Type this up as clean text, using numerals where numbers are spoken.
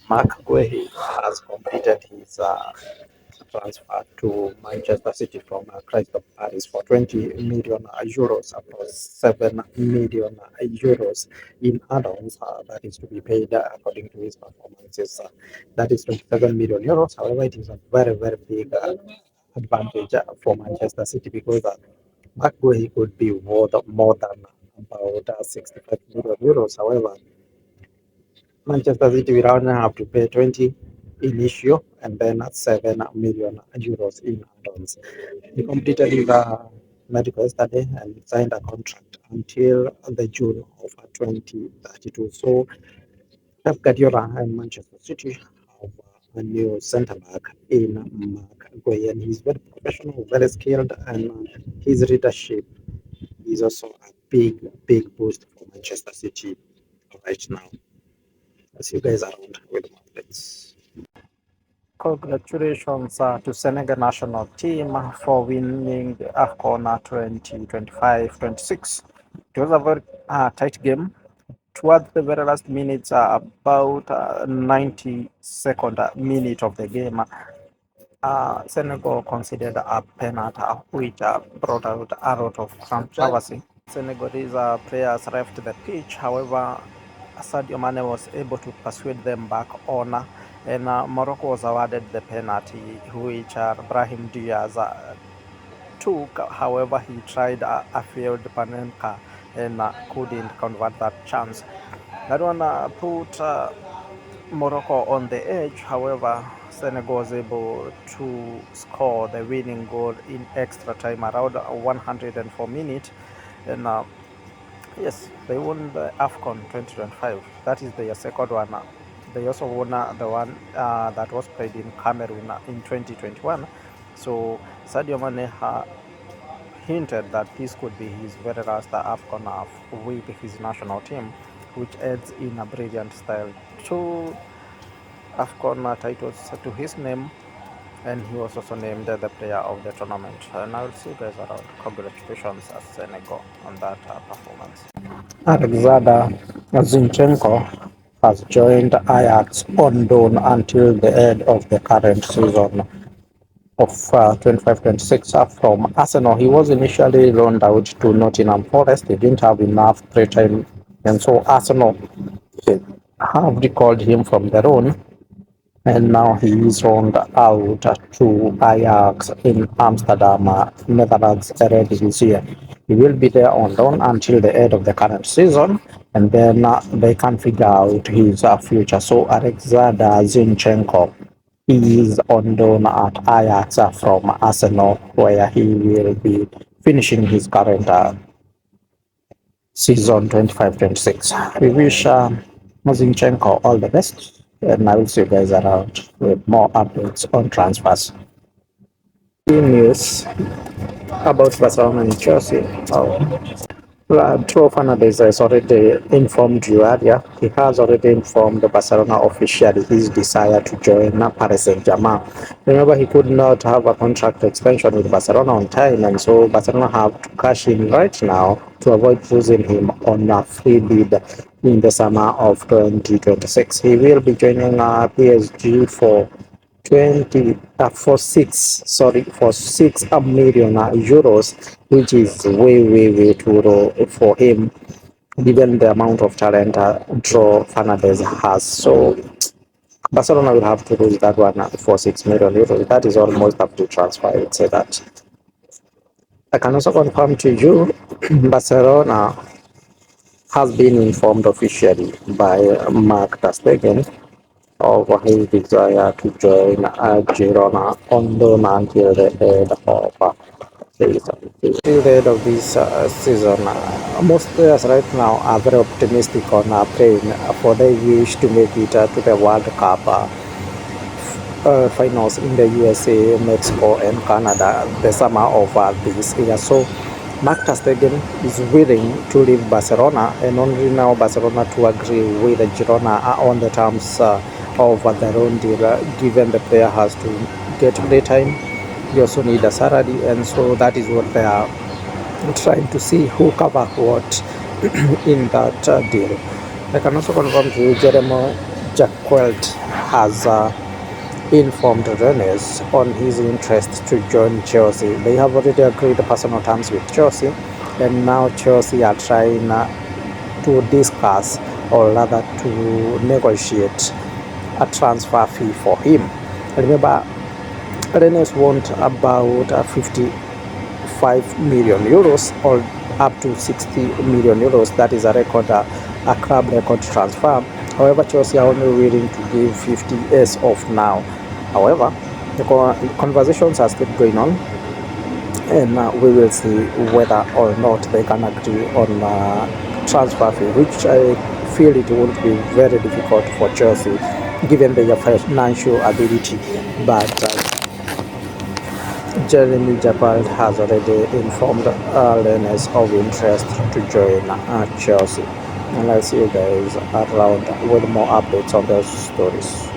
Mark Guehi has completed his transfer to Manchester City from Crystal Palace for 20 million euros, plus 7 million euros in add-ons that is to be paid according to his performances. That is 27 million euros. However, it is a very, very big advantage for Manchester City because Mark Guehi could be worth more than about 65 million euros. However, Manchester City will only have to pay 20 in issue and then 7 million euros in add-ons. He completed his medical yesterday and signed a contract until the June of 2032. So Pep Guardiola and Manchester City have a new centre back in Marc Guehi, and he's very professional, very skilled, and his leadership is also a big, big boost for Manchester City right now. As you guys around with more updates. Congratulations to Senegal national team for winning the AFCON 2025-26. It was a very tight game. Towards the very last minutes, about 92nd minute of the game, Senegal considered a penalty which brought out a lot of controversy. Senegalese players left the pitch. However, Sadio Mane was able to persuade them back on, and Morocco was awarded the penalty, which Brahim Diaz took. However, he tried a failed Panenka and couldn't convert that chance. That one put Morocco on the edge. However, Senegal was able to score the winning goal in extra time around 104 minutes, and yes, they won the AFCON 2025. That is their second one. They also won the one that was played in Cameroon in 2021. So Sadio Mane hinted that this could be his very last AFCON with his national team, which adds in a brilliant style. Two AFCON titles to his name, and he was also named the player of the tournament. And I will see you guys around. Congratulations, Senegal, on that performance. Oleksandr Zinchenko has joined Ajax on loan until the end of the current season of 25-26 from Arsenal. He was initially loaned out to Nottingham Forest. He didn't have enough playtime, and so Arsenal have recalled him from the loan, and now he is loaned out to Ajax in Amsterdam, Netherlands, already this year. He will be there on loan until the end of the current season, and then they can figure out his future. So Oleksandr Zinchenko is on loan at Ajax from Arsenal, where he will be finishing his current season 25-26. We wish Zinchenko all the best, and I will see you guys around with more updates on transfers. News about Barcelona and Chelsea. Dro Fernández has already informed you earlier. He has already informed Barcelona officially his desire to join Paris Saint-Germain. Remember, he could not have a contract extension with Barcelona on time, and so Barcelona have to cash in right now to avoid losing him on a free bid in the summer of 2026. He will be joining PSG for 6 million euros, which is way too low for him given the amount of talent Dro Fernández has. So Barcelona will have to lose that one for 6 million euros. That is almost up to transfer, I would say that. I can also confirm to you Barcelona has been informed officially by Mark Ter Stegen of his desire to join Girona on loan until the end of season. Till the end of this season, most players right now are very optimistic on playing for their wish to make it to the World Cup finals in the USA, Mexico, and Canada the summer of this year. So Mark Ter Stegen is willing to leave Barcelona, and only now Barcelona to agree with Girona on the terms of the loan deal, given the player has to get playtime. They also need a salary, and so that is what they are trying to see who cover what in that deal. I can also confirm to you Jeremy Jacquet has informed Rennes on his interest to join Chelsea. They have already agreed personal terms with Chelsea, and now Chelsea are trying to discuss, or rather to negotiate, a transfer fee for him. Remember, Rennes want about 55 million euros or up to 60 million euros. That is a club record transfer. However, Chelsea are only willing to give 50 as of now. However, the conversations are still going on, and we will see whether or not they can agree on transfer fee, which I feel it won't be very difficult for Chelsea given their financial ability. But Jeremy Jacquet has already informed Rennes of interest to join Chelsea. And I'll see you guys around with more updates on those stories.